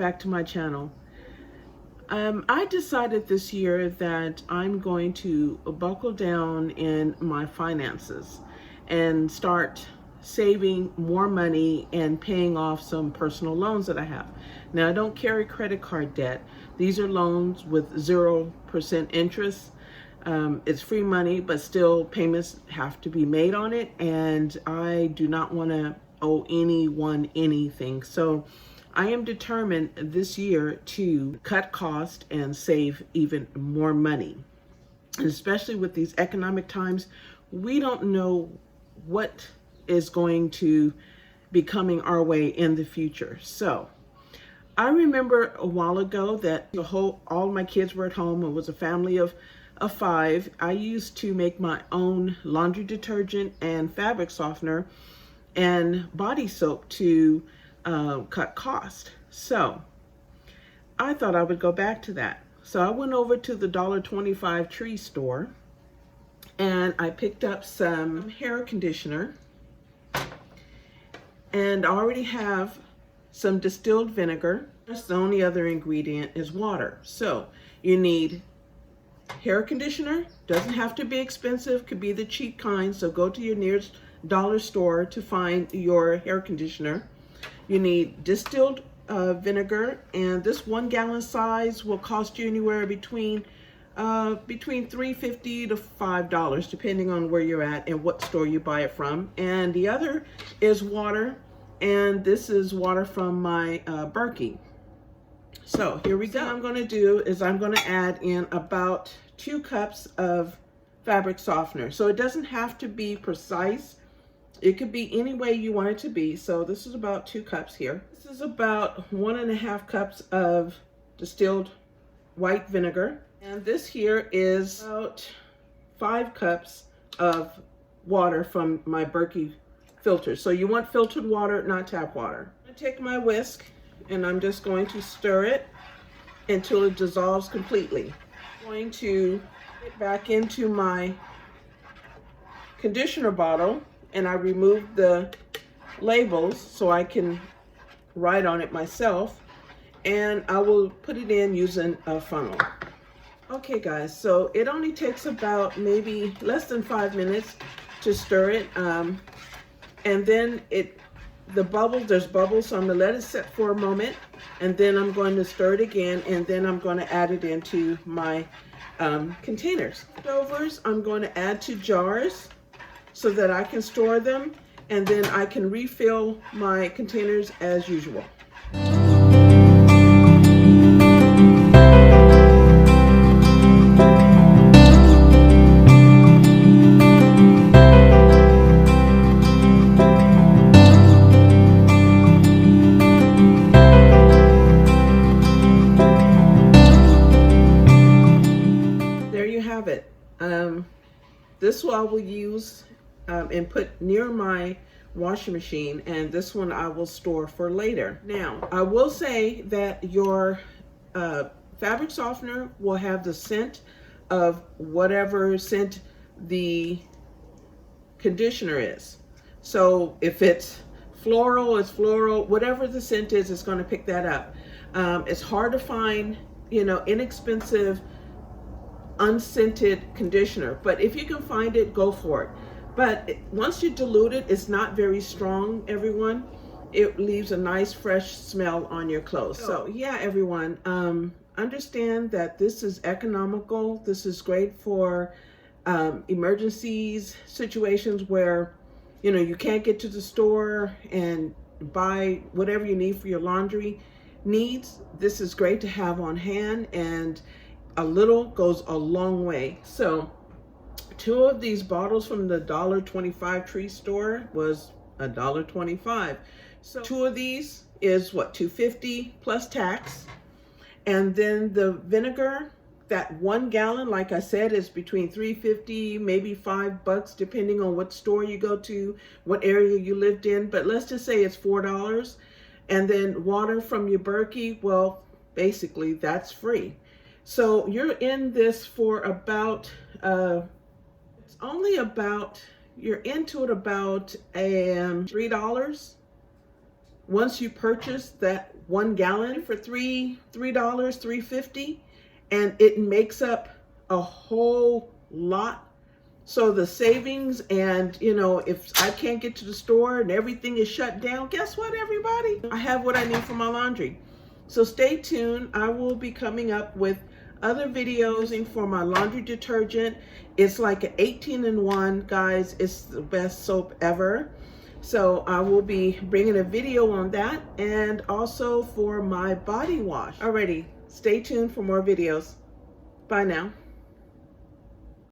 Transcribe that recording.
back to my channel. I decided this year that I'm going to buckle down in my finances and start saving more money and paying off some personal loans that I have. Now, I don't carry credit card debt. These are loans with 0% interest. It's free money, but still payments have to be made on it, and I do not want to owe anyone anything. So I am determined this year to cut costs and save even more money. And especially with these economic times, we don't know what is going to be coming our way in the future. So I remember a while ago that all my kids were at home. It was a family of 5. I used to make my own laundry detergent and fabric softener and body soap to cut cost. So I thought I would go back to that. So I went over to the $1.25 Tree store and I picked up some hair conditioner, and I already have some distilled vinegar. The only other ingredient is water. So you need hair conditioner. Doesn't have to be expensive, could be the cheap kind. So go to your nearest dollar store to find your hair conditioner. You need distilled vinegar, and this 1 gallon size will cost you anywhere between $3.50 to $5, depending on where you're at and what store you buy it from. And the other is water, and this is water from my Berkey. So here we go. What I'm going to do is I'm going to add in about 2 cups of fabric softener. So it doesn't have to be precise. It could be any way you want it to be. So this is about 2 cups here. This is about 1.5 cups of distilled white vinegar. And this here is about 5 cups of water from my Berkey filter. So you want filtered water, not tap water. I'm going to take my whisk and I'm just going to stir it until it dissolves completely. I'm going to get back into my conditioner bottle, and I removed the labels so I can write on it myself, and I will put it in using a funnel. Okay guys, so it only takes about maybe less than 5 minutes to stir it, and then there's bubbles, so I'm gonna let it set for a moment, and then I'm going to stir it again, and then I'm going to add it into my containers. Leftovers I'm going to add to jars so that I can store them, and then I can refill my containers as usual. There you have it. This one I will use and put near my washing machine, and this one I will store for later. Now, I will say that your fabric softener will have the scent of whatever scent the conditioner is. So if it's floral, it's floral. Whatever the scent is, it's going to pick that up. It's hard to find, inexpensive, unscented conditioner, but if you can find it, go for it. But once you dilute it, it's not very strong, everyone. It leaves a nice fresh smell on your clothes. So yeah, everyone, understand that this is economical. This is great for emergencies, situations where you can't get to the store and buy whatever you need for your laundry needs. This is great to have on hand, and a little goes a long way. So 2 of these bottles from the $1.25 Tree store was $1.25. So 2 of these is what, $2.50 plus tax. And then the vinegar, that 1 gallon, like I said, is between $3.50, maybe $5, depending on what store you go to, what area you lived in. But let's just say it's $4. And then water from your Berkey, well, basically that's free. So you're in this for about, you're into it about $3. once you purchase that 1 gallon for $3.50, and it makes up a whole lot. So the savings, and you know, if I can't get to the store and everything is shut down, guess what, everybody? I have what I need for my laundry. So stay tuned. I will be coming up with other videos for my laundry detergent. It's like an 18-in-1, guys. It's the best soap ever. So I will be bringing a video on that, and also for my body wash. Alrighty, stay tuned for more videos. Bye now.